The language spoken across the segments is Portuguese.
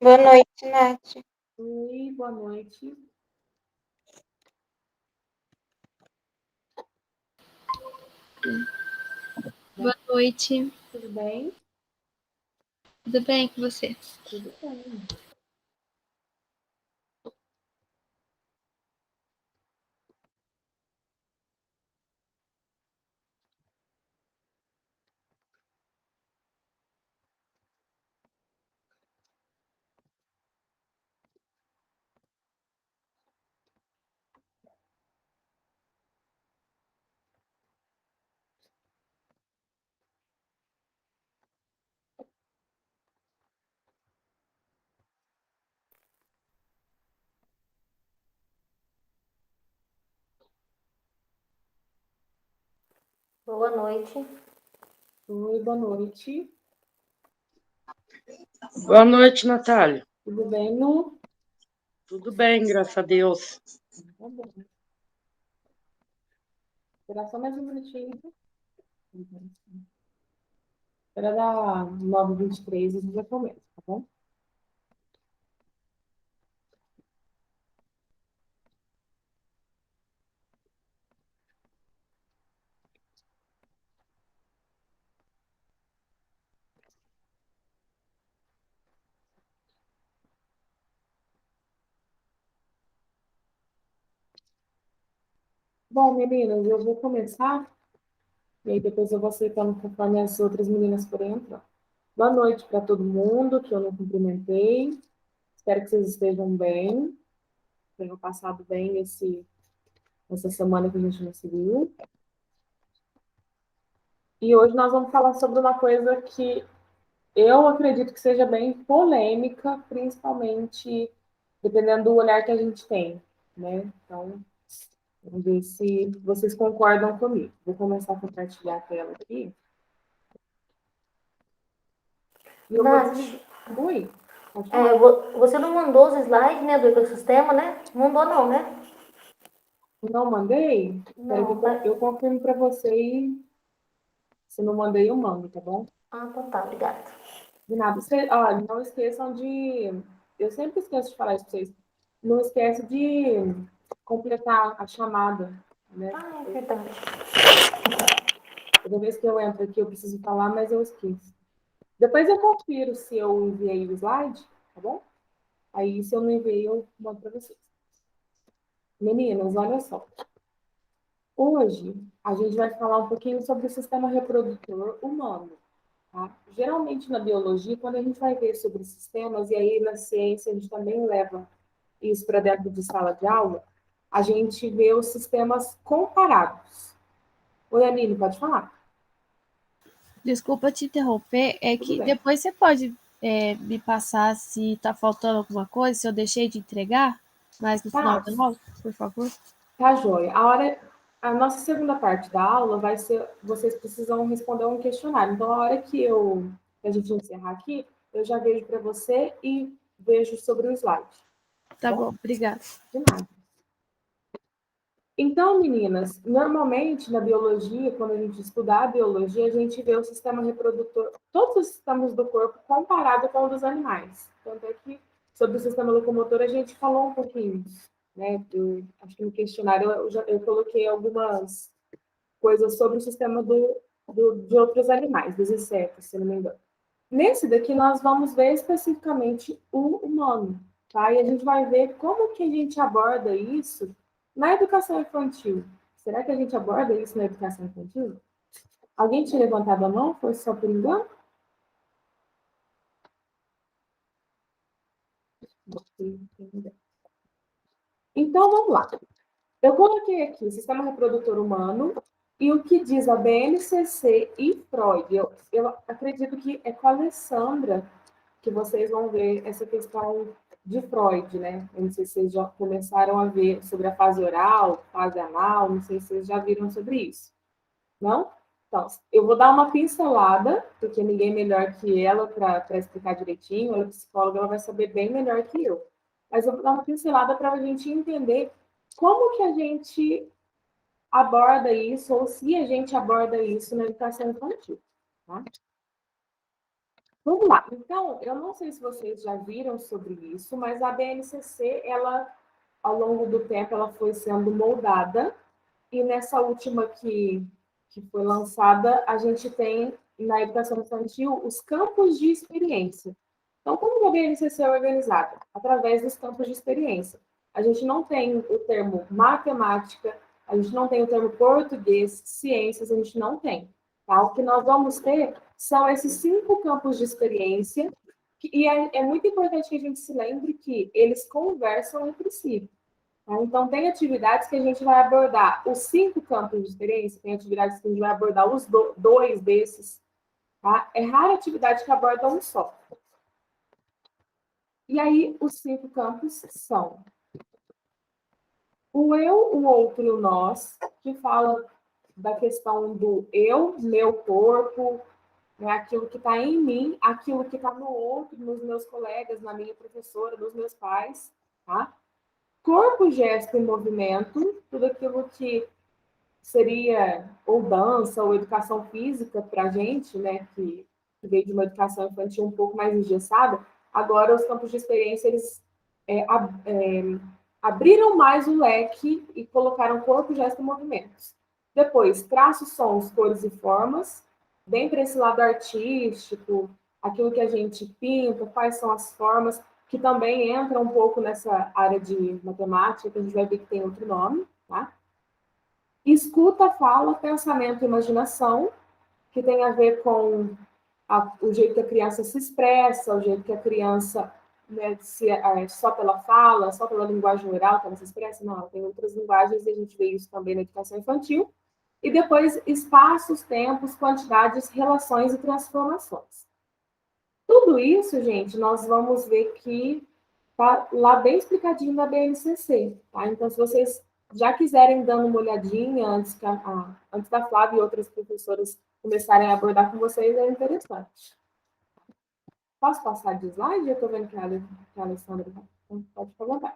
Boa noite, Nath. Oi, boa noite. Boa noite. Tudo bem? Tudo bem com você? Tudo bem. Boa noite. Oi, boa noite. Boa noite, Natália. Tudo bem, Lu? Tudo bem, graças a Deus. Tá bom. Esperar só mais um minutinho. Espera dar 9h23 e a gente já começa, tá bom? Bom, meninas, eu vou começar e aí depois eu vou aceitando conforme as outras meninas forem entrar. Boa noite para todo mundo que eu não cumprimentei. Espero que vocês estejam bem, tenham passado bem essa semana que a gente não se viu. E hoje nós vamos falar sobre uma coisa que eu acredito que seja bem polêmica, principalmente dependendo do olhar que a gente tem, né? Então, vamos ver se vocês concordam comigo. Vou começar a compartilhar a tela aqui. E eu vou Nath, dizer... Oi, pode falar. você não mandou os slides, né, do ecossistema, né? Não mandou não, né? Não mandei? Espera que Não, tá. eu confirmo para você e se não mandei, eu mando, tá bom? Ah, então tá, obrigada. De nada. Olha, não esqueçam de... Eu sempre esqueço de falar isso para vocês. Não esquece de completar a chamada, né? Ah, é verdade. Toda vez que eu entro aqui, eu preciso falar, mas eu esqueço. Depois eu confiro se eu enviei o slide, tá bom? Aí, se eu não enviei, eu mando para vocês. Meninas, olha só. Hoje, a gente vai falar um pouquinho sobre o sistema reprodutor humano. Tá? Geralmente, na biologia, quando a gente vai ver sobre sistemas, e aí na ciência a gente também leva isso para dentro de sala de aula, a gente vê os sistemas comparados. Oi, Aline, pode falar? Desculpa te interromper, é Tudo que bem. depois você pode me passar se tá faltando alguma coisa, se eu deixei de entregar, mas no final Tá, da aula, por favor. tá, joia. A nossa segunda parte da aula vai ser, vocês precisam responder um questionário. Então, a hora que a gente encerrar aqui, eu já vejo para você e vejo sobre o slide. Tá Bom, bom, obrigada. de nada. Então, meninas, normalmente na biologia, quando a gente estudar a biologia, a gente vê o sistema reprodutor, todos os sistemas do corpo comparado com o dos animais. Tanto é que sobre o sistema locomotor a gente falou um pouquinho, né? Acho que no questionário eu coloquei algumas coisas sobre o sistema de outros animais, dos insetos, se não me engano. Nesse daqui nós vamos ver especificamente o humano, tá? E a gente vai ver como que a gente aborda isso na educação infantil. Será que a gente aborda isso na educação infantil? Alguém tinha levantado a mão? Foi só por engano? Então, vamos lá. Eu coloquei aqui o sistema reprodutor humano e o que diz a BNCC e Freud. Eu acredito que é com a Alessandra que vocês vão ver essa questão de Freud, né? Eu não sei se vocês já começaram a ver sobre a fase oral, fase anal, não sei se vocês já viram sobre isso. Não? Então, eu vou dar uma pincelada, porque ninguém melhor que ela para explicar direitinho, ela é psicóloga, ela vai saber bem melhor que eu. Mas eu vou dar uma pincelada para a gente entender como que a gente aborda isso, ou se a gente aborda isso na educação infantil. Tá? Vamos lá. Então, eu não sei se vocês já viram sobre isso, mas a BNCC, ela, ao longo do tempo, ela foi sendo moldada. E nessa última que foi lançada, a gente tem, na educação infantil, os campos de experiência. Então, como a BNCC é organizada? Através dos campos de experiência. A gente não tem o termo matemática, a gente não tem o termo português, ciências, a gente não tem. Tá? O que nós vamos ter são esses 5 campos de experiência, e é muito importante que a gente se lembre que eles conversam entre si. Tá? Então, tem atividades que a gente vai abordar os 5 campos de experiência, tem atividades que a gente vai abordar os 2 desses. Tá? É rara a atividade que aborda um só. E aí, os 5 campos são o eu, o outro e o nós, que fala da questão do eu, meu corpo, né, aquilo que está em mim, aquilo que está no outro, nos meus colegas, na minha professora, nos meus pais, tá? Corpo, gesto e movimento, tudo aquilo que seria ou dança ou educação física para a gente, né, que veio de uma educação infantil um pouco mais engessada, agora os campos de experiência, eles abriram mais o leque e colocaram corpo, gesto e movimentos. Depois, traços, sons, cores e formas, bem para esse lado artístico, aquilo que a gente pinta, quais são as formas, que também entra um pouco nessa área de matemática, que a gente vai ver que tem outro nome, tá? Escuta, fala, pensamento e imaginação, que tem a ver com o jeito que a criança se expressa, o jeito que a criança, né, só pela fala, só pela linguagem oral que ela se expressa. Não, ela tem outras linguagens e a gente vê isso também na educação infantil. E depois, espaços, tempos, quantidades, relações e transformações. Tudo isso, gente, nós vamos ver que está lá bem explicadinho na BNCC. Tá? Então, se vocês já quiserem dando uma olhadinha antes da Flávia e outras professoras começarem a abordar com vocês, é interessante. Posso passar de slide? Eu estou vendo que a Alessandra pode ficar à vontade.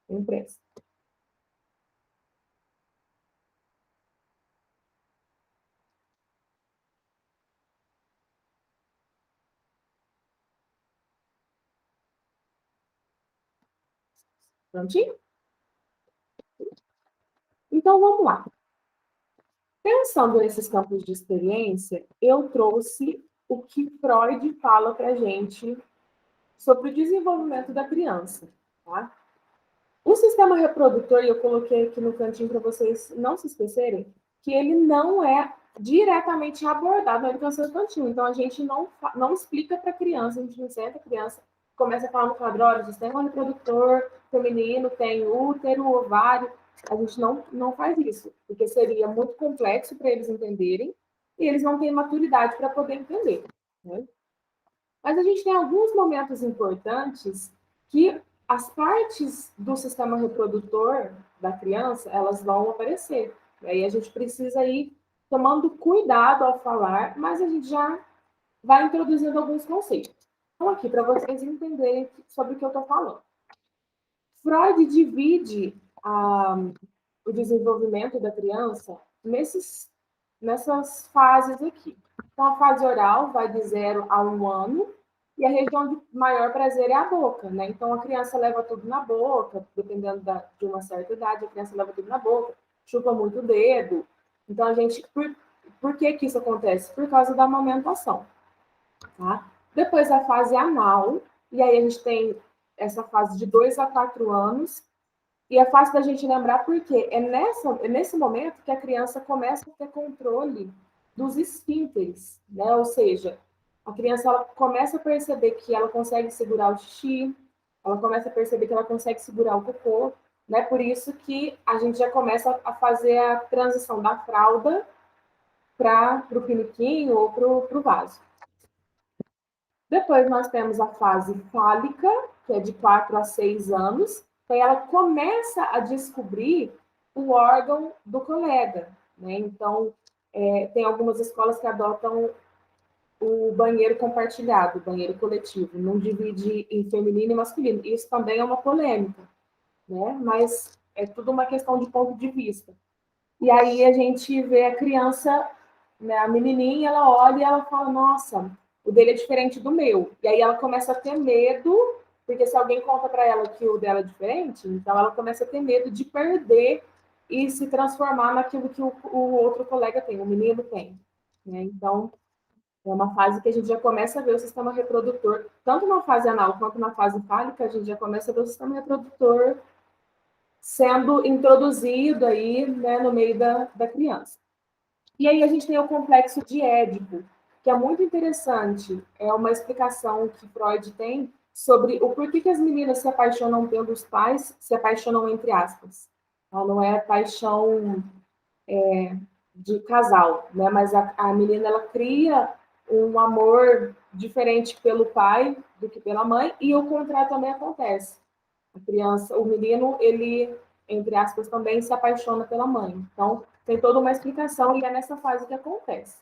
Tem pressa. Prontinho? Então, vamos lá. Pensando nesses campos de experiência, eu trouxe o que Freud fala para a gente sobre o desenvolvimento da criança. Tá? O sistema reprodutor, e eu coloquei aqui no cantinho para vocês não se esquecerem, que ele não é diretamente abordado na educação infantil. Então, a gente não explica para a criança, a gente não senta a criança, começa a falar no quadro, olha, o sistema reprodutor feminino tem útero, ovário. A gente não faz isso, porque seria muito complexo para eles entenderem, e eles não têm maturidade para poder entender. Né? Mas a gente tem alguns momentos importantes que as partes do sistema reprodutor da criança, elas vão aparecer. E aí a gente precisa ir tomando cuidado ao falar, mas a gente já vai introduzindo alguns conceitos. Então, aqui, para vocês entenderem sobre o que eu estou falando. Freud divide o desenvolvimento da criança nessas fases aqui. Então, a fase oral vai de 0 a 1 ano, e a região de maior prazer é a boca, né? Então, a criança leva tudo na boca, dependendo de uma certa idade, a criança leva tudo na boca, chupa muito o dedo. Então, a gente... Por que isso acontece? Por causa da amamentação, tá? Depois, a fase anal, e aí a gente tem essa fase de 2 a 4 anos, e é fácil da gente lembrar porque é nesse momento que a criança começa a ter controle dos esfínteres, né? Ou seja, a criança ela começa a perceber que ela consegue segurar o xixi, ela começa a perceber que ela consegue segurar o cocô, né? Por isso que a gente já começa a fazer a transição da fralda para o piniquinho ou para o vaso. Depois nós temos a fase fálica, que é de 4 a 6 anos, que aí ela começa a descobrir o órgão do colega, né? Então, tem algumas escolas que adotam o banheiro compartilhado, o banheiro coletivo, não divide em feminino e masculino. Isso também é uma polêmica, né? Mas é tudo uma questão de ponto de vista. E aí a gente vê a criança, né, a menininha, ela olha e ela fala, nossa, o dele é diferente do meu. E aí ela começa a ter medo, porque se alguém conta para ela que o dela é diferente, então ela começa a ter medo de perder e se transformar naquilo que o outro colega tem, o menino tem. Né? Então, é uma fase que a gente já começa a ver o sistema reprodutor, tanto na fase anal quanto na fase fálica, a gente já começa a ver o sistema reprodutor sendo introduzido aí, né, no meio da criança. E aí a gente tem o complexo de Édipo, que é muito interessante. É uma explicação que Freud tem sobre o porquê que as meninas se apaixonam pelos pais, se apaixonam entre aspas. Ela não é paixão de casal, né? Mas a menina ela cria um amor diferente pelo pai do que pela mãe, e o contrário também acontece. A criança, o menino, ele, entre aspas, também se apaixona pela mãe. Então, tem toda uma explicação e é nessa fase que acontece.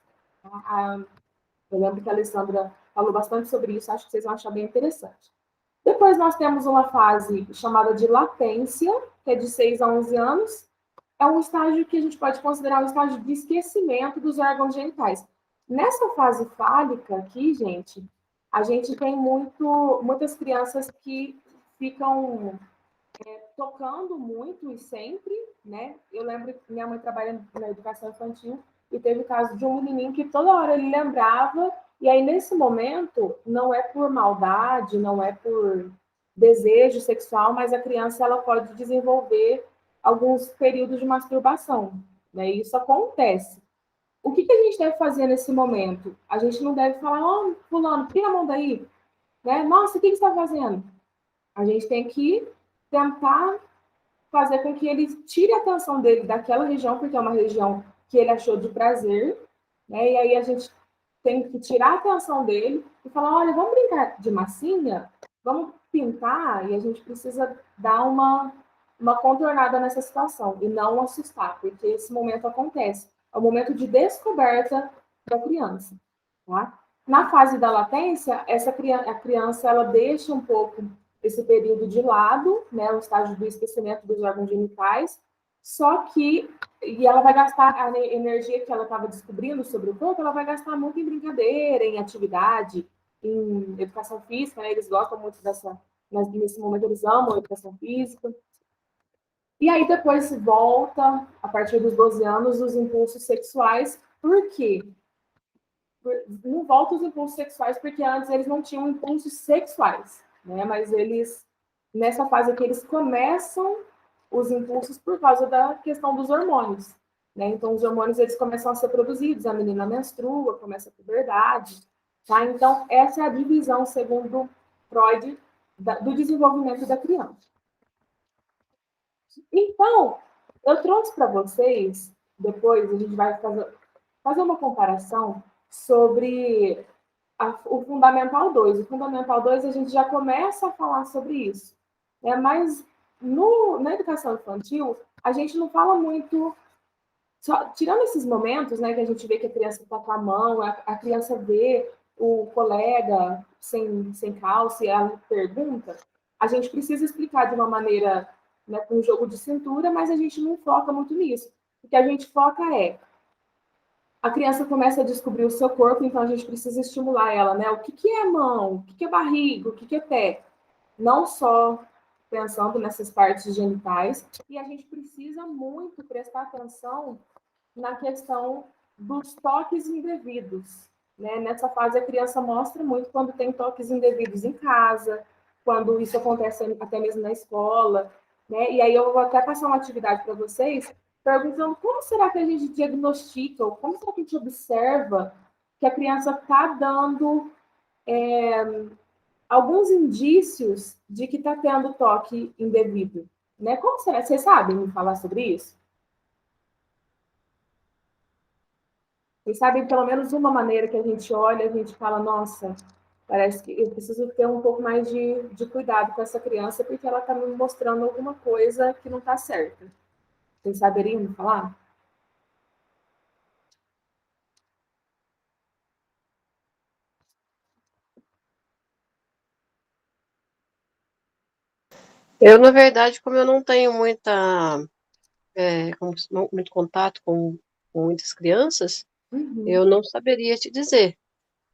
Eu lembro que a Alessandra falou bastante sobre isso, acho que vocês vão achar bem interessante. Depois nós temos uma fase chamada de latência, que é de 6 a 11 anos. É um estágio que a gente pode considerar um estágio de esquecimento dos órgãos genitais. Nessa fase fálica aqui, gente, a gente tem muitas crianças que ficam tocando muito e sempre, né? Eu lembro que minha mãe trabalha na educação infantil e teve o caso de um menininho que toda hora ele lembrava, e aí nesse momento não é por maldade, não é por desejo sexual, mas a criança ela pode desenvolver alguns períodos de masturbação, né? E isso acontece. O que a gente deve fazer nesse momento? A gente não deve falar, ó, fulano, tira a mão daí, né? Nossa, o que você está fazendo? A gente tem que tentar fazer com que ele tire a atenção dele daquela região, porque é uma região que ele achou de prazer, né? E aí a gente tem que tirar a atenção dele e falar, olha, vamos brincar de massinha? Vamos pintar? E a gente precisa dar uma contornada nessa situação e não assustar, porque esse momento acontece. É o momento de descoberta da criança, tá? Na fase da latência, a criança ela deixa um pouco esse período de lado, né, o estágio do esquecimento dos órgãos genitais, só que e ela vai gastar a energia que ela estava descobrindo sobre o corpo, ela vai gastar muito em brincadeira, em atividade, em educação física, né? Eles gostam muito nesse momento eles amam a educação física. E aí depois volta, a partir dos 12 anos, os impulsos sexuais. Por quê? Não volta os impulsos sexuais porque antes eles não tinham impulsos sexuais, né? Mas eles, nessa fase aqui, eles começam os impulsos por causa da questão dos hormônios, né? Então, os hormônios, eles começam a ser produzidos, a menina menstrua, começa a puberdade, tá? Então, essa é a divisão, segundo Freud, do desenvolvimento da criança. Então, eu trouxe para vocês, depois a gente vai fazer uma comparação sobre o Fundamental 2. O Fundamental 2 a gente já começa a falar sobre isso, né? Mas na educação infantil, a gente não fala muito, tirando esses momentos, né, que a gente vê que a criança está com a mão, a criança vê o colega sem calça e ela pergunta, a gente precisa explicar de uma maneira, né, com um jogo de cintura, mas a gente não foca muito nisso. O que a gente foca é a criança começa a descobrir o seu corpo, então a gente precisa estimular ela, né? O que é mão, o que é barriga, o que é pé. Não só pensando nessas partes genitais, e a gente precisa muito prestar atenção na questão dos toques indevidos. Né? Nessa fase, a criança mostra muito quando tem toques indevidos em casa, quando isso acontece até mesmo na escola. Né? E aí eu vou até passar uma atividade para vocês, perguntando como será que a gente diagnostica, ou como será que a gente observa que a criança está dando alguns indícios de que está tendo toque indevido. Né? Como será? Vocês sabem me falar sobre isso? Vocês sabem pelo menos uma maneira que a gente olha, a gente fala, nossa, parece que eu preciso ter um pouco mais de cuidado com essa criança, porque ela está me mostrando alguma coisa que não está certa. Vocês saberiam me falar? Eu, na verdade, como eu não tenho muito contato com muitas crianças, Uhum. eu não saberia te dizer.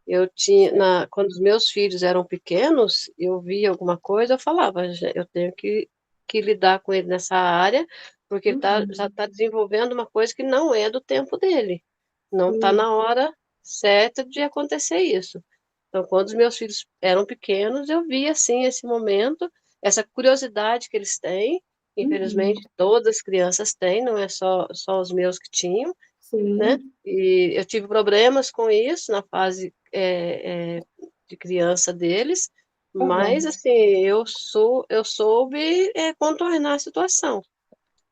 Eu tinha, quando os meus filhos eram pequenos, eu via alguma coisa, eu falava, eu tenho que lidar com ele nessa área, porque ele já está desenvolvendo uma coisa que não é do tempo dele. Não está Sim, na hora certa de acontecer isso. Então, quando os meus filhos eram pequenos, eu via, assim, esse momento, essa curiosidade que eles têm. uhum, Infelizmente, todas as crianças têm, não é só os meus que tinham, né? sim, E eu tive problemas com isso na fase de criança deles, mas, aham. assim, eu soube contornar a situação,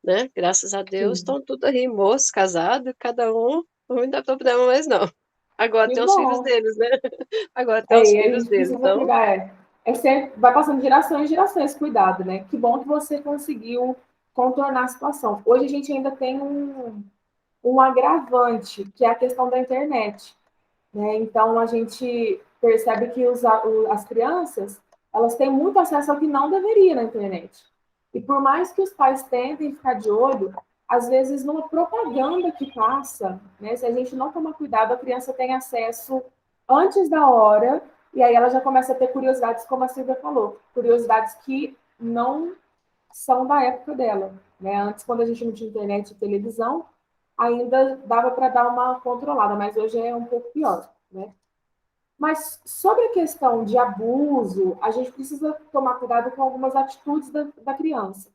né? Graças a Deus, Sim. estão tudo aí, moços, casados, cada um, não me dá problema mais não. Agora Que tem os filhos bom. deles, né? Agora tem os Aí a filhos gente deles, precisa então, cuidar. É sempre, vai passando de gerações em gerações, cuidado, né? Que bom que você conseguiu contornar a situação. Hoje a gente ainda tem um agravante, que é a questão da internet, né? Então a gente percebe que as crianças, elas têm muito acesso ao que não deveria na internet. E por mais que os pais tentem ficar de olho, às vezes numa propaganda que passa, né? Se a gente não tomar cuidado, a criança tem acesso antes da hora, e aí ela já começa a ter curiosidades, como a Silvia falou, curiosidades que não são da época dela, né? Antes, quando a gente não tinha internet e televisão, ainda dava para dar uma controlada, mas hoje é um pouco pior, né? Mas sobre a questão de abuso, a gente precisa tomar cuidado com algumas atitudes da criança.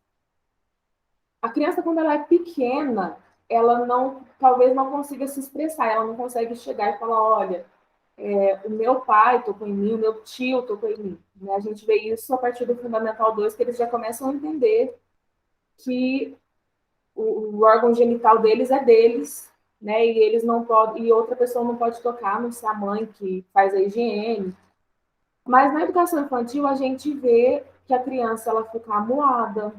A criança, quando ela é pequena, ela não, talvez não consiga se expressar, ela não consegue chegar e falar, olha, o meu pai tocou em mim, o meu tio tocou em mim. Né? A gente vê isso a partir do Fundamental 2, que eles já começam a entender que o órgão genital deles, né? E eles não podem, e outra pessoa não pode tocar, não ser a mãe que faz a higiene. Mas na educação infantil a gente vê que a criança ela fica amuada,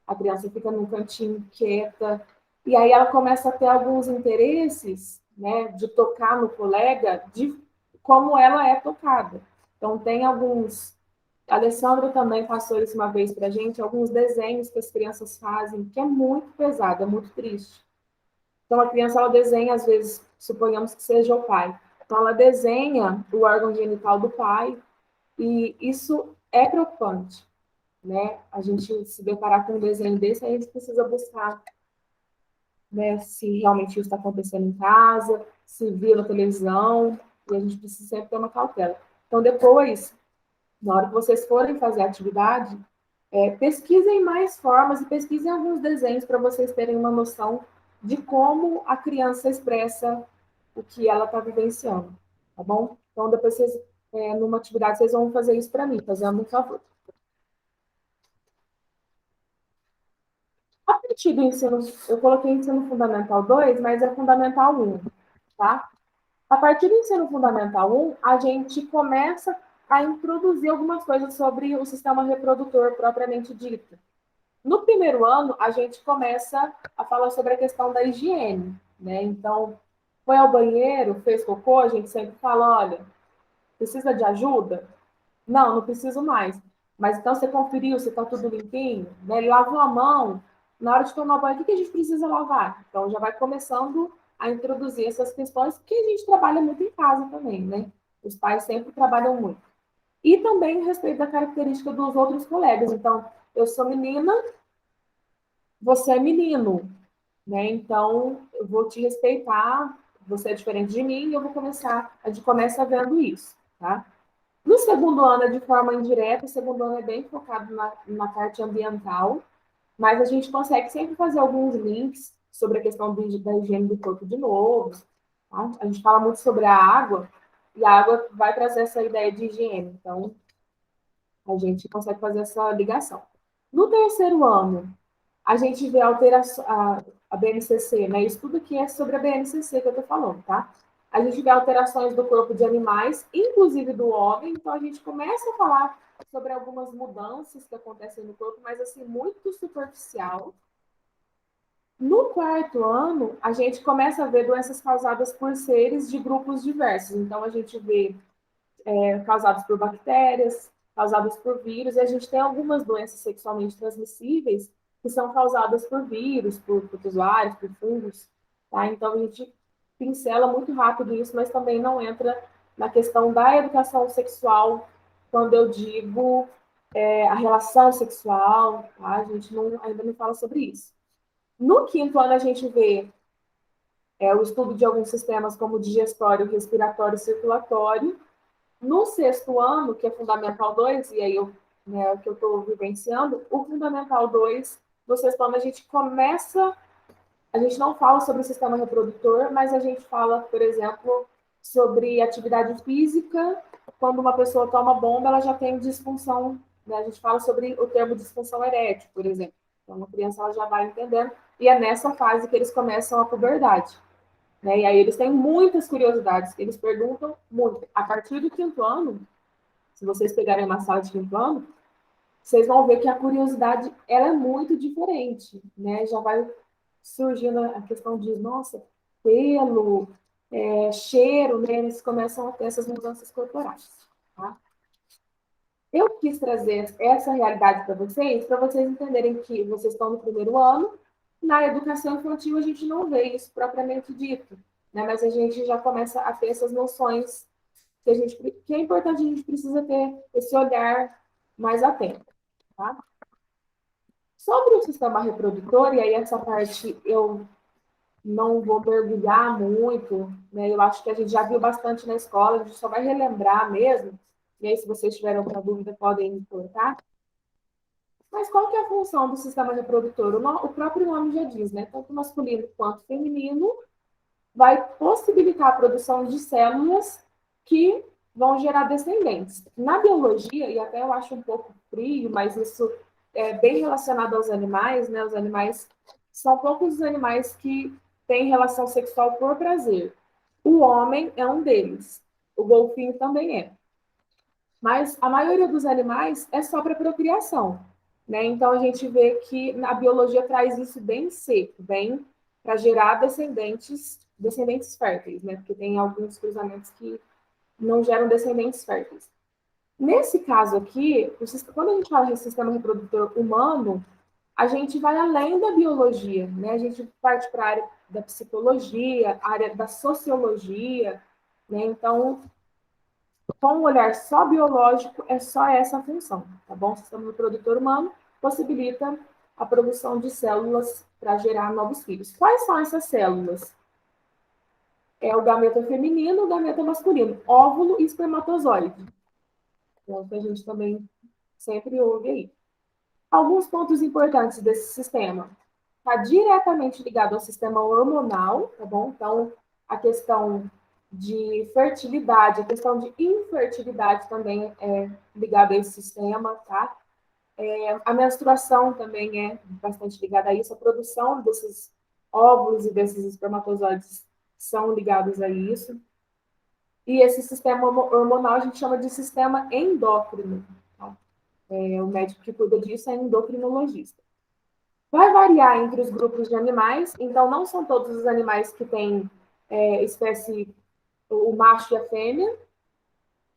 a criança fica num cantinho quieta, e aí ela começa a ter alguns interesses, né, de tocar no colega, de como ela é tocada. Então tem alguns, a Alessandra também passou isso uma vez para a gente, alguns desenhos que as crianças fazem, que é muito pesado, é muito triste. Então a criança ela desenha, às vezes, suponhamos que seja o pai. Então ela desenha o órgão genital do pai, e isso é preocupante, né? A gente se deparar com um desenho desse, aí a gente precisa buscar, né, se realmente isso está acontecendo em casa, se viu na televisão, e a gente precisa sempre ter uma cautela. Então, depois, na hora que vocês forem fazer a atividade, pesquisem mais formas e pesquisem alguns desenhos para vocês terem uma noção de como a criança expressa o que ela está vivenciando, tá bom? Então, depois vocês, numa atividade, vocês vão fazer isso para mim, fazendo um favor. A partir do ensino, eu coloquei ensino fundamental 2, mas é fundamental 1, tá? A partir do ensino fundamental 1, a gente começa a introduzir algumas coisas sobre o sistema reprodutor propriamente dito. No primeiro ano, a gente começa a falar sobre a questão da higiene, né? Então, foi ao banheiro, fez cocô, a gente sempre fala, olha, precisa de ajuda? Não, não preciso mais. Mas então você conferiu se está tudo limpinho? Né? Ele lavou a mão. Na hora de tomar banho, o que a gente precisa lavar? Então já vai começando a introduzir essas questões, que a gente trabalha muito em casa também, né? Os pais sempre trabalham muito. E também a respeito da característica dos outros colegas. Então, eu sou menina, você é menino, né? Então, eu vou te respeitar, você é diferente de mim, e eu vou começar, a gente começa vendo isso, tá? No segundo ano é de forma indireta, o segundo ano é bem focado na parte ambiental, mas a gente consegue sempre fazer alguns links sobre a questão da higiene do corpo de novo. Tá? A gente fala muito sobre a água, e a água vai trazer essa ideia de higiene, então a gente consegue fazer essa ligação. No terceiro ano, a gente vê a BNCC, né? Isso tudo aqui é sobre a BNCC que eu estou falando, tá? A gente vê alterações do corpo de animais, inclusive do homem, então a gente começa a falar sobre algumas mudanças que acontecem no corpo, mas assim, muito superficial. No quarto ano, a gente começa a ver doenças causadas por seres de grupos diversos. Então, a gente vê causadas por bactérias, causadas por vírus, e a gente tem algumas doenças sexualmente transmissíveis que são causadas por vírus, por protozoários, por fungos, tá? Então a gente pincela muito rápido isso, mas também não entra na questão da educação sexual, quando eu digo a relação sexual, tá? A gente ainda não fala sobre isso. No quinto ano, a gente vê o estudo de alguns sistemas como digestório, respiratório e circulatório. No sexto ano, que é Fundamental 2, e aí o que eu estou vivenciando, o Fundamental 2, no sexto ano, a gente começa. A gente não fala sobre o sistema reprodutor, mas a gente fala, por exemplo, sobre atividade física. Quando uma pessoa toma bomba, ela já tem disfunção, né? A gente fala sobre o termo disfunção erétil, por exemplo. Então, a criança ela já vai entendendo, e é nessa fase que eles começam a puberdade. Né? E aí eles têm muitas curiosidades, que eles perguntam muito. A partir do quinto ano, se vocês pegarem uma sala de quinto ano, vocês vão ver que a curiosidade ela é muito diferente, né? Já vai surgindo a questão de, nossa, pelo, cheiro, né? Eles começam a ter essas mudanças corporais. Tá? Eu quis trazer essa realidade para vocês entenderem que vocês estão no primeiro ano. Na educação infantil, a gente não vê isso propriamente dito, né? Mas a gente já começa a ter essas noções que é importante, a gente precisa ter esse olhar mais atento. Tá? Sobre o sistema reprodutor, e aí essa parte eu não vou mergulhar muito, né? Eu acho que a gente já viu bastante na escola, a gente só vai relembrar mesmo, e aí se vocês tiverem alguma dúvida podem me perguntar. Mas qual que é a função do sistema reprodutor? O próprio nome já diz, né? Tanto masculino quanto feminino vai possibilitar a produção de células que vão gerar descendentes. Na biologia, e até eu acho um pouco frio, mas isso é bem relacionado aos animais, né? Os animais são poucos os animais que têm relação sexual por prazer. O homem é um deles. O golfinho também é. Mas a maioria dos animais é só para procriação, né? Então a gente vê que a biologia traz isso bem seco, bem para gerar descendentes férteis, né? Porque tem alguns cruzamentos que não geram descendentes férteis. Nesse caso aqui, quando a gente fala de sistema reprodutor humano, a gente vai além da biologia, né? A gente parte para a área da psicologia, a área da sociologia, né? Então, com um olhar só biológico, é só essa a função, tá bom? O sistema reprodutor humano possibilita a produção de células para gerar novos filhos. Quais são essas células? É o gameta feminino, o gameta masculino, óvulo e espermatozoide. Então, que a gente também sempre ouve aí. Alguns pontos importantes desse sistema. Está diretamente ligado ao sistema hormonal, tá bom? Então, a questão de fertilidade, a questão de infertilidade também é ligada a esse sistema, tá? A menstruação também é bastante ligada a isso, a produção desses óvulos e desses espermatozoides são ligados a isso. E esse sistema hormonal a gente chama de sistema endócrino. Tá? O médico que cuida disso é endocrinologista. Vai variar entre os grupos de animais, então não são todos os animais que têm espécie, o macho e a fêmea,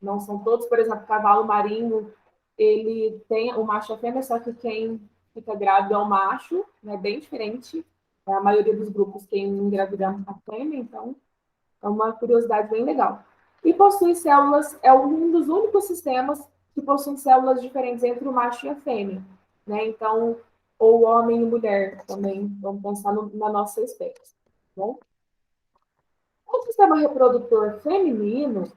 não são todos, por exemplo, o cavalo marinho, ele tem o macho e a fêmea, só que quem fica grávido é o macho, né, bem diferente, a maioria dos grupos quem engravida a fêmea, então é uma curiosidade bem legal. E possui células, é um dos únicos sistemas que possuem células diferentes entre o macho e a fêmea, né, então ou homem e mulher também, vamos pensar na nossa espécie. Tá bom? O sistema reprodutor feminino,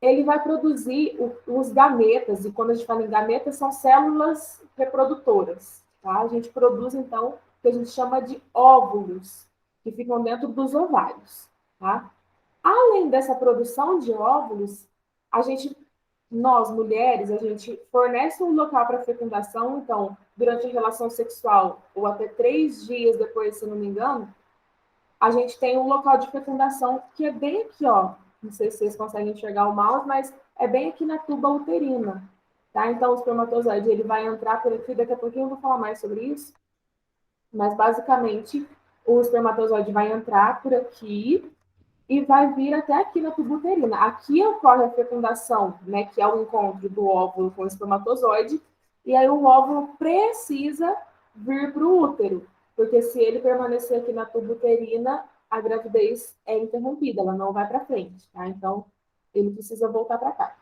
ele vai produzir os gametas, e quando a gente fala em gametas, são células reprodutoras. Tá? A gente produz, então, o que a gente chama de óvulos, que ficam dentro dos ovários. Tá? Além dessa produção de óvulos, nós, mulheres, a gente fornece um local para fecundação, então, durante a relação sexual, ou até 3 dias depois, se não me engano, a gente tem um local de fecundação que é bem aqui, ó. Não sei se vocês conseguem enxergar o mouse, mas é bem aqui na tuba uterina, tá? Então, o espermatozoide, ele vai entrar por aqui, daqui a pouquinho eu vou falar mais sobre isso, mas, basicamente, o espermatozoide vai entrar por aqui, e vai vir até aqui na tuba uterina. Aqui ocorre a fecundação, né, que é o encontro do óvulo com o espermatozoide, e aí o óvulo precisa vir para o útero, porque se ele permanecer aqui na tuba uterina, a gravidez é interrompida, ela não vai para frente, tá? Então, ele precisa voltar para cá.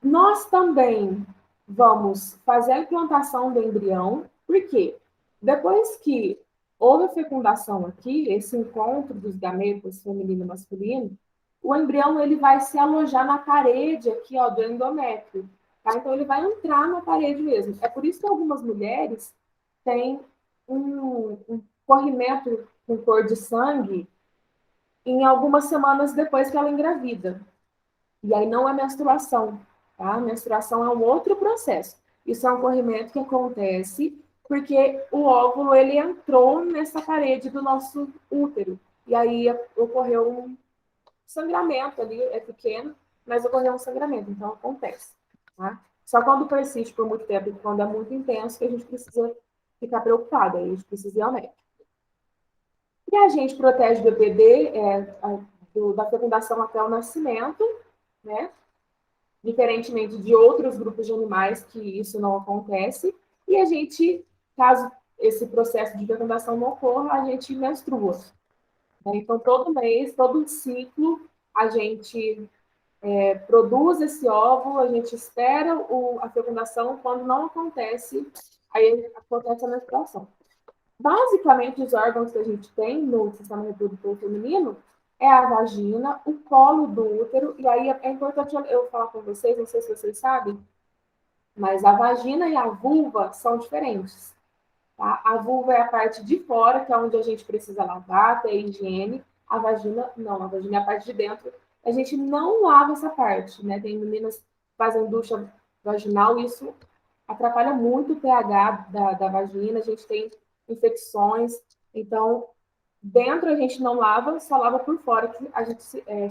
Nós também vamos fazer a implantação do embrião, porque depois que houve a fecundação aqui, esse encontro dos gametas feminino e masculino, o embrião ele vai se alojar na parede aqui, ó, do endométrio. Tá? Então, ele vai entrar na parede mesmo. É por isso que algumas mulheres têm um corrimento com cor de sangue em algumas semanas depois que ela engravida. E aí não é menstruação, tá? A menstruação é um outro processo. Isso é um corrimento que acontece porque o óvulo ele entrou nessa parede do nosso útero. E aí ocorreu um sangramento ali, é pequeno, mas ocorreu um sangramento, então acontece. Tá? Só quando persiste por muito tempo e quando é muito intenso que a gente precisa ficar preocupado, aí a gente precisa ir ao médico. E a gente protege o BPD da fecundação até o nascimento, né? Diferentemente de outros grupos de animais que isso não acontece. E a gente, caso esse processo de fecundação não ocorra, a gente menstrua. Então, todo mês, todo ciclo, a gente produz esse óvulo, a gente espera a fecundação, quando não acontece, aí acontece a menstruação. Basicamente, os órgãos que a gente tem no sistema reprodutor feminino é a vagina, o colo do útero, e aí é importante eu falar com vocês, não sei se vocês sabem, mas a vagina e a vulva são diferentes. Tá? A vulva é a parte de fora, que é onde a gente precisa lavar, ter higiene. A vagina, não, a vagina é a parte de dentro. A gente não lava essa parte, né? Tem meninas que fazem ducha vaginal, e isso atrapalha muito o pH da vagina, a gente tem infecções. Então, dentro a gente não lava, só lava por fora, que a gente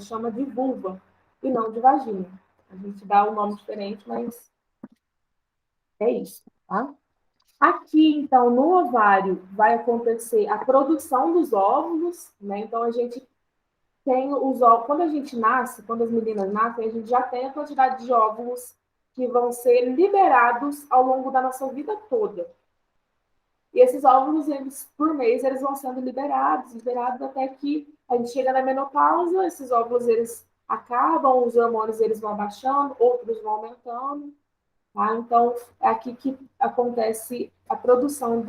chama de vulva, e não de vagina. A gente dá um nome diferente, mas é isso, tá? Aqui, então, no ovário, vai acontecer a produção dos óvulos, né? Então, a gente tem os óvulos. Quando a gente nasce, quando as meninas nascem, a gente já tem a quantidade de óvulos que vão ser liberados ao longo da nossa vida toda. E esses óvulos, eles, por mês, eles vão sendo liberados até que a gente chega na menopausa, esses óvulos, eles acabam, os hormônios, eles vão abaixando, outros vão aumentando. Tá? Então, é aqui que acontece a produção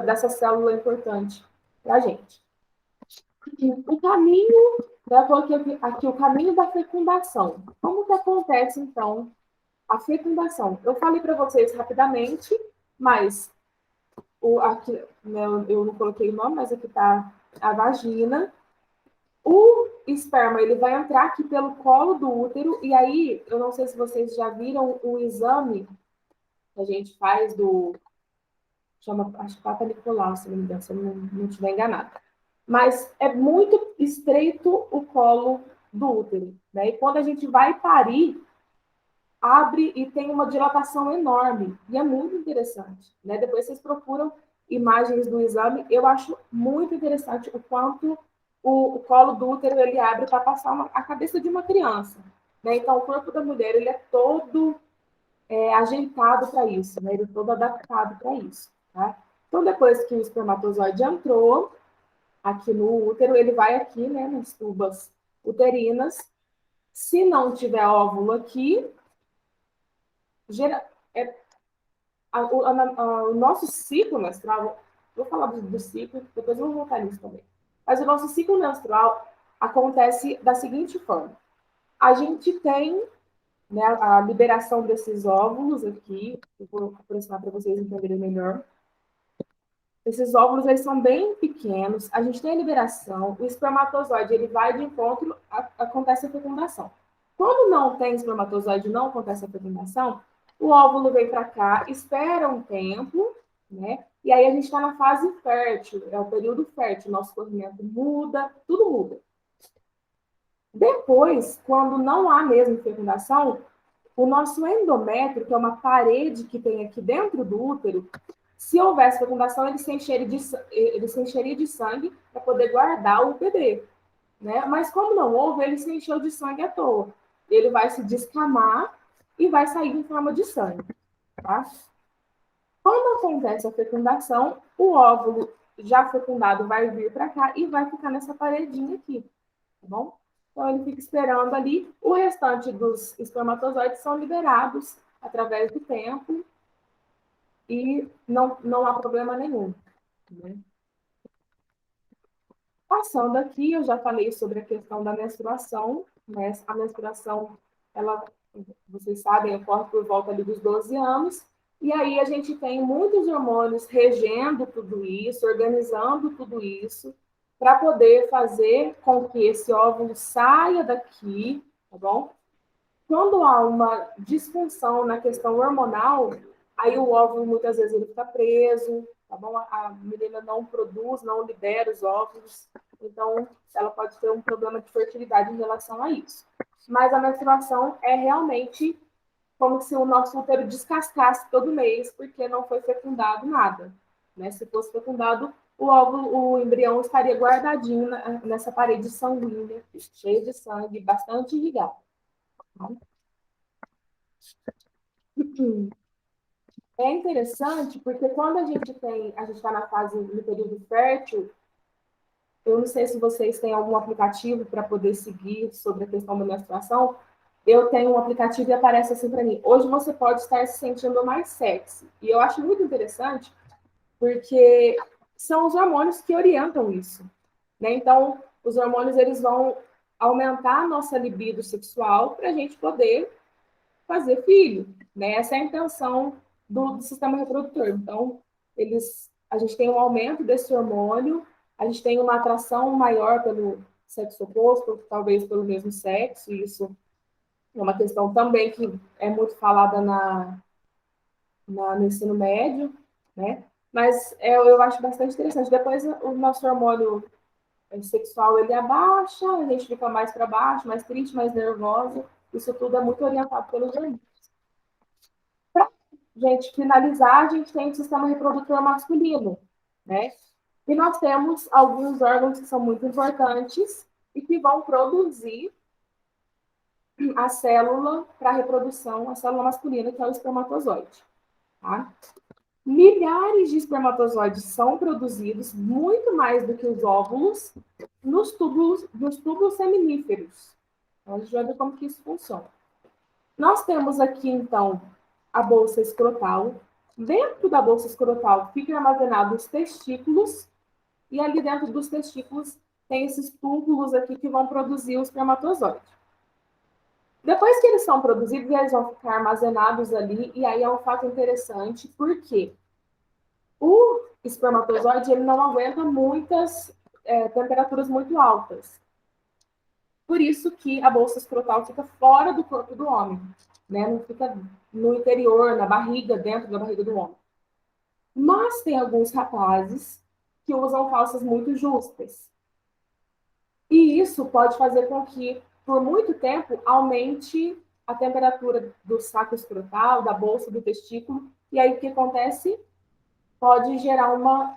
dessa célula importante para a gente. O caminho, né, eu coloquei aqui o caminho da fecundação. Como que acontece, então, a fecundação? Eu falei para vocês rapidamente, mas aqui, né, eu não coloquei o nome, mas aqui está a vagina. O esperma ele vai entrar aqui pelo colo do útero, e aí, eu não sei se vocês já viram o exame que a gente faz chama, acho que Papa Nicolau, se não me engano, se eu não estiver enganada. Mas é muito estreito o colo do útero, né? E quando a gente vai parir, abre e tem uma dilatação enorme, e é muito interessante, né? Depois vocês procuram imagens do exame, eu acho muito interessante o quanto o colo do útero ele abre para passar a cabeça de uma criança, né? Então, o corpo da mulher ele é todo ajeitado para isso, né? Ele é todo adaptado para isso, tá? Então, depois que o espermatozoide entrou aqui no útero, ele vai aqui, né, nas tubas uterinas. Se não tiver óvulo aqui, o nosso ciclo menstrual, vou falar do ciclo, depois eu vou voltar nisso também. Mas o nosso ciclo menstrual acontece da seguinte forma. A gente tem, né, a liberação desses óvulos aqui, eu vou aproximar para vocês entenderem melhor. Esses óvulos, eles são bem pequenos, a gente tem a liberação, o espermatozoide, ele vai de encontro, acontece a fecundação. Quando não tem espermatozoide, não acontece a fecundação, o óvulo vem para cá, espera um tempo, né? E aí a gente está na fase fértil, é o período fértil, nosso corrimento muda, tudo muda. Depois, quando não há mesmo fecundação, o nosso endométrio, que é uma parede que tem aqui dentro do útero, se houvesse fecundação, ele se encheria de sangue para poder guardar o bebê, né? Mas como não houve, ele se encheu de sangue à toa. Ele vai se descamar e vai sair em forma de sangue, tá? Quando acontece a fecundação, o óvulo já fecundado vai vir para cá e vai ficar nessa paredinha aqui. bom? Então, ele fica esperando ali. O restante dos espermatozoides são liberados através do tempo e não há problema nenhum, né? Passando aqui, eu já falei sobre a questão da menstruação, né? A menstruação, ela, vocês sabem, ocorre por volta ali dos 12 anos, e aí a gente tem muitos hormônios regendo tudo isso, organizando tudo isso, para poder fazer com que esse óvulo saia daqui, tá bom? Quando há uma disfunção na questão hormonal, aí o óvulo muitas vezes ele fica preso, tá bom? A menina não produz, não libera os óvulos, então ela pode ter um problema de fertilidade em relação a isso. Mas a menstruação é realmente como se o nosso útero descascasse todo mês, porque não foi fecundado nada, né? Se fosse fecundado, o óvulo, o embrião estaria guardadinho nessa parede sanguínea, cheia de sangue, bastante irrigado. Tá? É interessante porque quando a gente está na fase do período fértil, eu não sei se vocês têm algum aplicativo para poder seguir sobre a questão da menstruação. Eu tenho um aplicativo e aparece assim para mim: hoje você pode estar se sentindo mais sexy. E eu acho muito interessante porque são os hormônios que orientam isso, né? Então, os hormônios eles vão aumentar a nossa libido sexual para a gente poder fazer filho, né? Essa é a intenção do sistema reprodutor. Então, a gente tem um aumento desse hormônio, a gente tem uma atração maior pelo sexo oposto, talvez pelo mesmo sexo, e isso é uma questão também que é muito falada no ensino médio, né? Mas eu acho bastante interessante. Depois, o nosso hormônio sexual, ele abaixa, a gente fica mais para baixo, mais triste, mais nervosa. Isso tudo é muito orientado pelos hormônios. Gente, finalizar, a gente tem o sistema reprodutor masculino, né? E nós temos alguns órgãos que são muito importantes e que vão produzir a célula para reprodução, a célula masculina, que é o espermatozoide, tá? Milhares de espermatozoides são produzidos, muito mais do que os óvulos, nos túbulos seminíferos. Então, a gente vai ver como que isso funciona. Nós temos aqui, então, a bolsa escrotal. Dentro da bolsa escrotal ficam armazenados os testículos, e ali dentro dos testículos tem esses túbulos aqui que vão produzir o espermatozoide. Depois que eles são produzidos, eles vão ficar armazenados ali, e aí é um fato interessante, porque o espermatozoide ele não aguenta muitas temperaturas muito altas. Por isso que a bolsa escrotal fica fora do corpo do homem, né? Não fica no interior, na barriga, dentro da barriga do homem. Mas tem alguns rapazes que usam calças muito justas. E isso pode fazer com que, por muito tempo, aumente a temperatura do saco escrotal, da bolsa, do testículo. E aí o que acontece? Pode gerar uma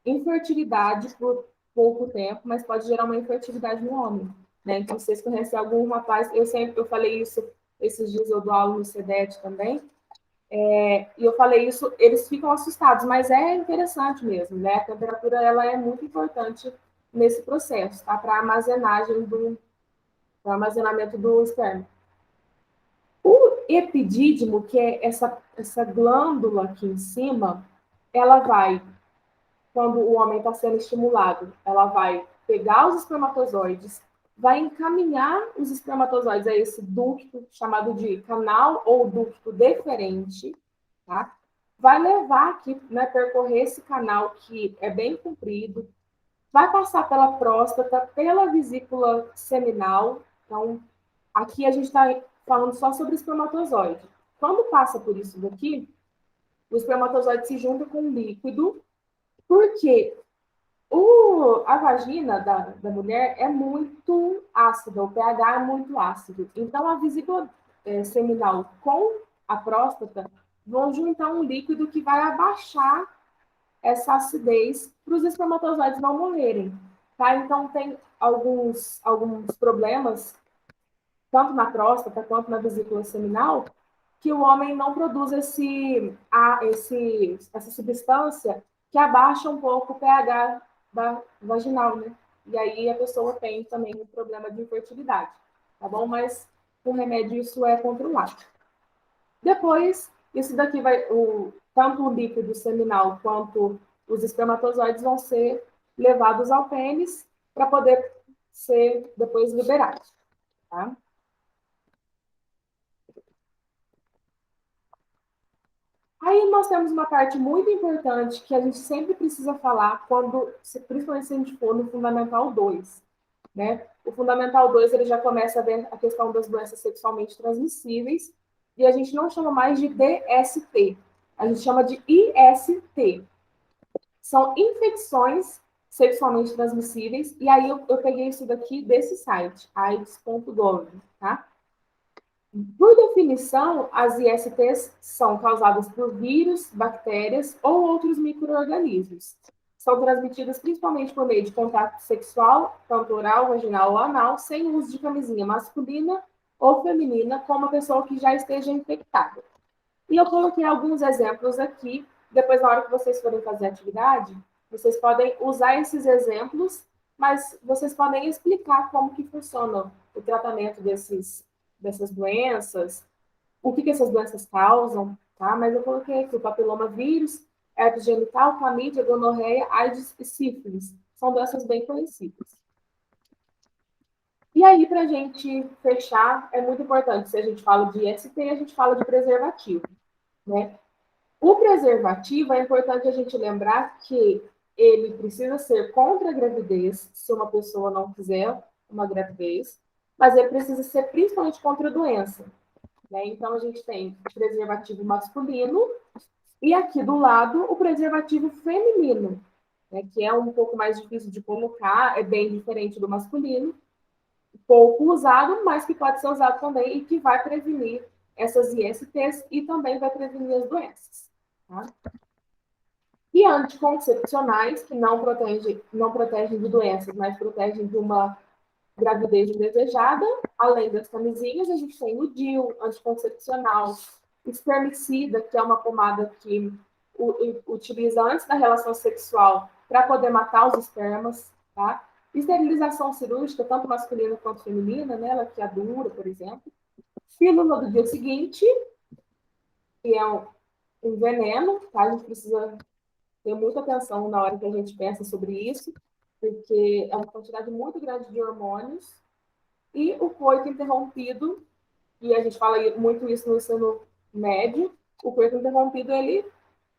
infertilidade por pouco tempo, mas pode gerar uma infertilidade no homem. Né? Então, vocês conhecem algum rapaz, eu falei isso esses dias, eu dou aula no CEDET também, e eu falei isso, eles ficam assustados, mas é interessante mesmo, né? A temperatura, ela é muito importante nesse processo, tá? Para armazenamento do esperma. O epidídimo, que é essa glândula aqui em cima, ela vai, quando o homem está sendo estimulado, ela vai pegar os espermatozoides, vai encaminhar os espermatozoides a esse ducto chamado de canal ou ducto deferente, tá? Vai levar aqui, né, percorrer esse canal que é bem comprido, vai passar pela próstata, pela vesícula seminal. Então, aqui a gente está falando só sobre espermatozoide. Quando passa por isso daqui, o espermatozoide se junta com o líquido, porque a vagina da mulher é muito ácida, o pH é muito ácido. Então, a vesícula seminal com a próstata vão juntar um líquido que vai abaixar essa acidez para os espermatozoides não morrerem. Tá? Então, tem alguns problemas, tanto na próstata quanto na vesícula seminal, que o homem não produz essa substância que abaixa um pouco o pH vaginal, né? e aí a pessoa tem também um problema de infertilidade, tá bom? Mas com remédio isso é controlado. Depois, isso daqui vai, tanto o líquido seminal quanto os espermatozoides vão ser levados ao pênis para poder ser depois liberados, tá? Aí nós temos uma parte muito importante que a gente sempre precisa falar quando, principalmente se a gente for no Fundamental 2, né? O Fundamental 2 ele já começa a ver a questão das doenças sexualmente transmissíveis e a gente não chama mais de DST, a gente chama de IST. São infecções sexualmente transmissíveis e aí eu peguei isso daqui desse site, AIDS.gov, tá? Por definição, as ISTs são causadas por vírus, bactérias ou outros micro-organismos. São transmitidas principalmente por meio de contato sexual, tanto oral, vaginal ou anal, sem uso de camisinha masculina ou feminina, com uma pessoa que já esteja infectada. E eu coloquei alguns exemplos aqui. Depois, na hora que vocês forem fazer a atividade, vocês podem usar esses exemplos, mas vocês podem explicar como que funciona o tratamento dessas doenças, o que essas doenças causam, tá? Mas eu coloquei aqui o papiloma vírus, herpes genital, clamídia, gonorreia, AIDS e sífilis. São doenças bem conhecidas. E aí, para a gente fechar, é muito importante, se a gente fala de IST, a gente fala de preservativo, né? O preservativo, é importante a gente lembrar que ele precisa ser contra a gravidez, se uma pessoa não quiser uma gravidez, mas ele precisa ser principalmente contra a doença, né? Então, a gente tem o preservativo masculino e aqui do lado o preservativo feminino, né? Que é um pouco mais difícil de colocar, é bem diferente do masculino, pouco usado, mas que pode ser usado também e que vai prevenir essas ISTs e também vai prevenir as doenças. Tá? E anticoncepcionais, que não protegem de doenças, mas protegem de uma gravidez indesejada, além das camisinhas, a gente tem o DIU, anticoncepcional, espermicida, que é uma pomada que utiliza antes da relação sexual para poder matar os espermas, tá? Esterilização cirúrgica, tanto masculina quanto feminina, né? Ela que é dura, por exemplo. Pílula do dia seguinte, que é um veneno, tá? A gente precisa ter muita atenção na hora que a gente pensa sobre isso, porque é uma quantidade muito grande de hormônios. E o coito interrompido, e a gente fala muito isso no ensino médio, o coito interrompido, ele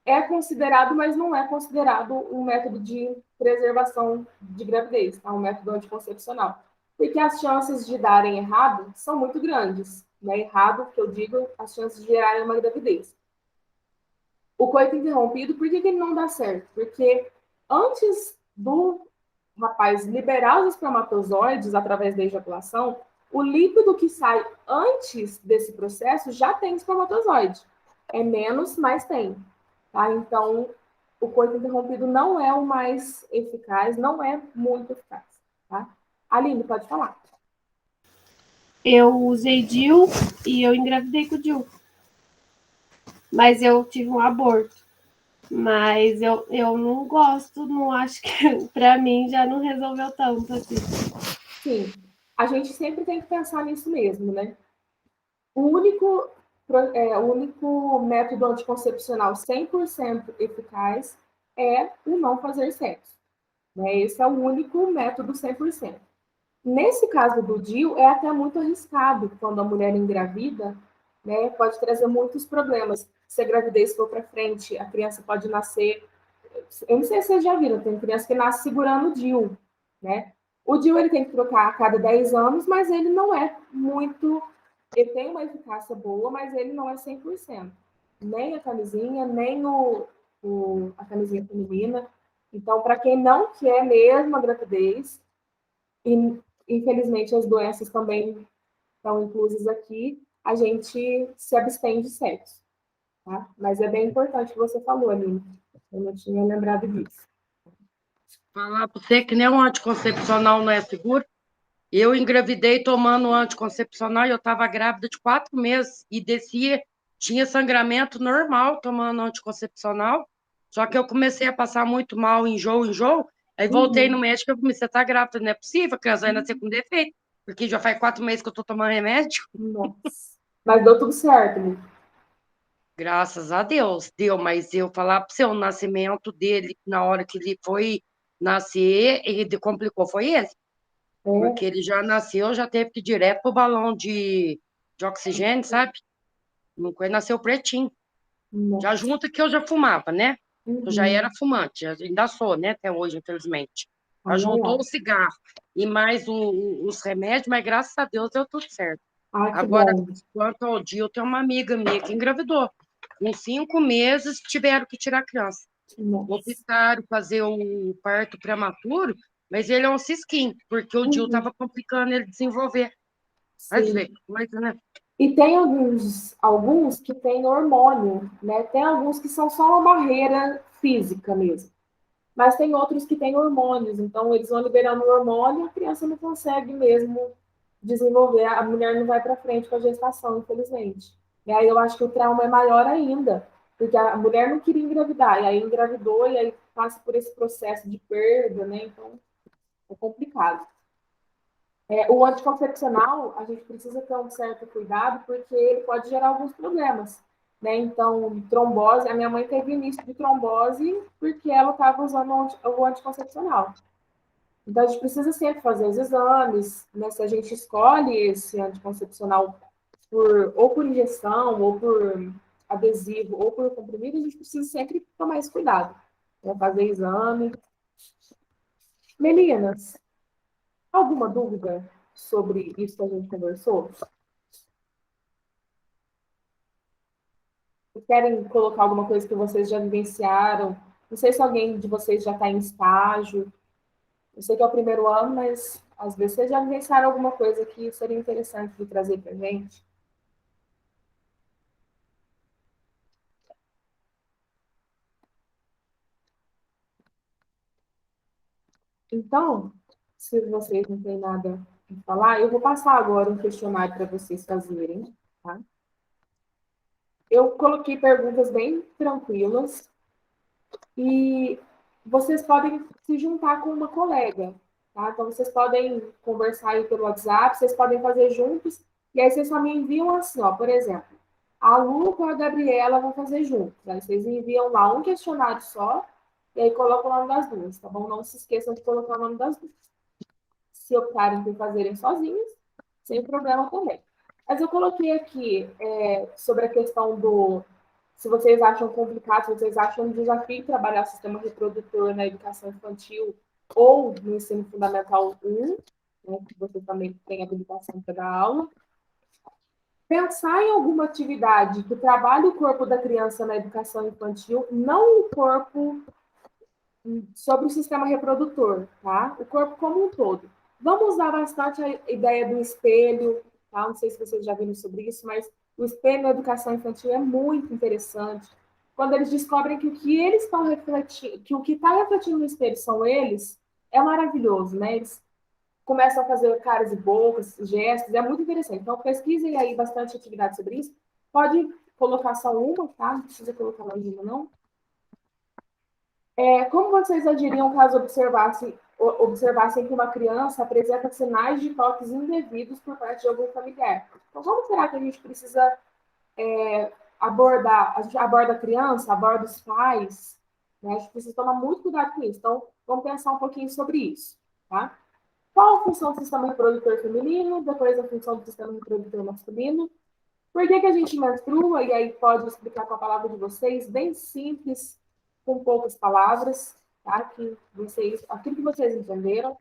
é considerado, mas não é considerado um método de preservação de gravidez, tá? Um método anticoncepcional. Porque as chances de darem errado são muito grandes. Né? Errado, que eu digo, as chances de gerarem uma gravidez. O coito interrompido, por que ele não dá certo? Porque antes do rapaz liberar os espermatozoides através da ejaculação, o líquido que sai antes desse processo já tem espermatozoide. É menos, mas tem. Tá? Então, o coito interrompido não é o mais eficaz, não é muito eficaz. Tá? Aline, pode falar. Eu usei DIU e eu engravidei com o DIU. Mas eu tive um aborto. Mas eu não gosto, não acho que para mim já não resolveu tanto assim. Sim, a gente sempre tem que pensar nisso mesmo, né? O único método anticoncepcional 100% eficaz é o não fazer sexo. Né? Esse é o único método 100%. Nesse caso do DIU, é até muito arriscado quando a mulher engravida, né? Pode trazer muitos problemas. Se a gravidez for para frente, a criança pode nascer. Eu não sei se vocês já viram, tem criança que nasce segurando o DIU, né? O DIU ele tem que trocar a cada 10 anos, mas ele não é muito. Ele tem uma eficácia boa, mas ele não é 100%. Nem a camisinha, nem a camisinha feminina. Então, para quem não quer mesmo a gravidez, e infelizmente as doenças também estão inclusas aqui, a gente se abstém de sexo. Tá? Mas é bem importante o que você falou, Aline. Eu não tinha lembrado disso. Falar para você que nem um anticoncepcional não é seguro. Eu engravidei tomando um anticoncepcional e eu estava grávida de 4 meses e descia, tinha sangramento normal tomando anticoncepcional. Só que eu comecei a passar muito mal, enjoo, Aí voltei no médico e falei, você tá grávida, não é possível, a criança vai nascer com defeito, porque já faz 4 meses que eu tô tomando remédio. Nossa. Mas deu tudo certo, né? Graças a Deus, deu, mas eu falar para você, o nascimento dele, na hora que ele foi nascer, ele complicou, foi ele. É, Porque ele já nasceu, já teve que ir direto pro balão de oxigênio, sabe? Não foi, nasceu pretinho. Já nossa. junto que eu já fumava, né? Eu já Uhum. era fumante, ainda sou, né? Até hoje, infelizmente. Ai, Já ai, juntou ai. o cigarro e mais os remédios, mas graças a Deus deu tudo certo. Ai, que Agora, bom. quanto ao dia, eu tenho uma amiga minha que engravidou. Com 5 meses, tiveram que tirar a criança. Nossa. Optaram fazer o parto prematuro, mas ele é um cisquinho, porque o Dil Uhum. estava complicando ele desenvolver. Vai ver, Sim. coisa, né? E tem alguns que têm hormônio, né? Tem alguns que são só uma barreira física mesmo. Mas tem outros que têm hormônios, então eles vão liberando o hormônio e a criança não consegue mesmo desenvolver, a mulher não vai para frente com a gestação, infelizmente. E aí eu acho que o trauma é maior ainda, porque a mulher não queria engravidar, e aí engravidou, e aí passa por esse processo de perda, né? Então é complicado. O anticoncepcional, a gente precisa ter um certo cuidado, porque ele pode gerar alguns problemas, né? Então, trombose, a minha mãe teve início de trombose porque ela estava usando o anticoncepcional. Então, a gente precisa sempre fazer os exames, né? Se a gente escolhe esse anticoncepcional ou por injeção, ou por adesivo, ou por comprimido, a gente precisa sempre tomar esse cuidado, né? Fazer exame. Meninas, alguma dúvida sobre isso que a gente conversou? Querem colocar alguma coisa que vocês já vivenciaram? Não sei se alguém de vocês já está em estágio. Eu sei que é o primeiro ano, mas às vezes vocês já vivenciaram alguma coisa que seria interessante de trazer para a gente. Então, se vocês não têm nada a falar, eu vou passar agora um questionário para vocês fazerem, tá? Eu coloquei perguntas bem tranquilas e vocês podem se juntar com uma colega, tá? Então, vocês podem conversar aí pelo WhatsApp, vocês podem fazer juntos, e aí vocês só me enviam assim, ó, por exemplo, a Lu com a Gabriela vão fazer juntos. Aí vocês enviam lá um questionário só, e aí colocam o nome das duas, tá bom? Não se esqueçam de colocar o nome das duas. Se optarem por fazerem sozinhos, sem problema também. Mas eu coloquei aqui sobre a questão se vocês acham complicado, se vocês acham um desafio trabalhar o sistema reprodutor na educação infantil ou no ensino fundamental 1, né, que você também tem habilitação para dar aula. Pensar em alguma atividade que trabalhe o corpo da criança na educação infantil, não o corpo sobre o sistema reprodutor, tá? O corpo como um todo. Vamos usar bastante a ideia do espelho, tá? Não sei se vocês já viram sobre isso, mas o espelho na educação infantil é muito interessante. Quando eles descobrem que o que eles estão refletindo, que o que está refletindo no espelho são eles, é maravilhoso, né? Eles começam a fazer caras e bocas, gestos, é muito interessante. Então, pesquisem aí bastante atividade sobre isso. Pode colocar só uma, tá? Não precisa colocar mais uma, não. Como vocês agiriam caso observassem que uma criança apresenta sinais de toques indevidos por parte de algum familiar? Então, como será que a gente precisa abordar? A gente aborda a criança, aborda os pais, né? A gente precisa tomar muito cuidado com isso. Então, vamos pensar um pouquinho sobre isso, tá? Qual a função do sistema reprodutor feminino? Depois a função do sistema reprodutor masculino. Por que a gente menstrua? E aí pode explicar com a palavra de vocês, bem simples, com poucas palavras, tá? Aquilo que vocês entenderam.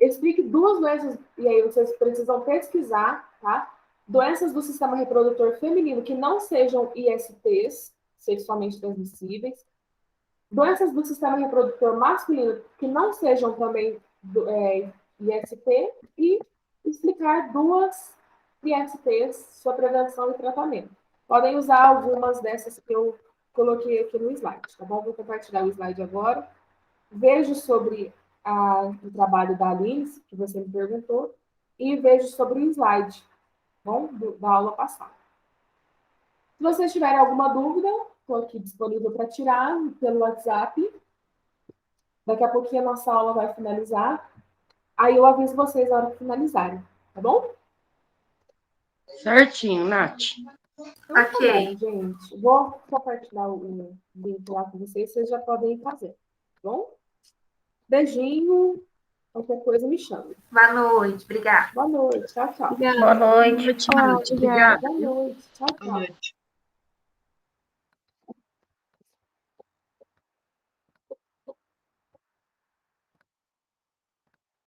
Explique duas doenças, e aí vocês precisam pesquisar, tá? Doenças do sistema reprodutor feminino que não sejam ISTs, sexualmente transmissíveis. Doenças do sistema reprodutor masculino que não sejam também IST e explicar duas ISTs, sua prevenção e tratamento. Podem usar algumas dessas que eu coloquei aqui no slide, tá bom? Vou compartilhar o slide agora. Vejo sobre o trabalho da Aline, que você me perguntou, e vejo sobre o slide, tá bom? Da aula passada. Se vocês tiverem alguma dúvida, estou aqui disponível para tirar pelo WhatsApp. Daqui a pouquinho a nossa aula vai finalizar. Aí eu aviso vocês na hora que finalizarem, tá bom? Certinho, Nath. Então, Ok. tá bom, gente. Vou compartilhar o link lá com vocês já podem fazer, tá bom? Beijinho. Qualquer coisa me chame. Boa noite. Obrigada. Boa noite. Tchau, tchau. Obrigada. Boa noite. Tchau, Tchau, obrigada. Boa noite. Tchau, Boa tchau. noite.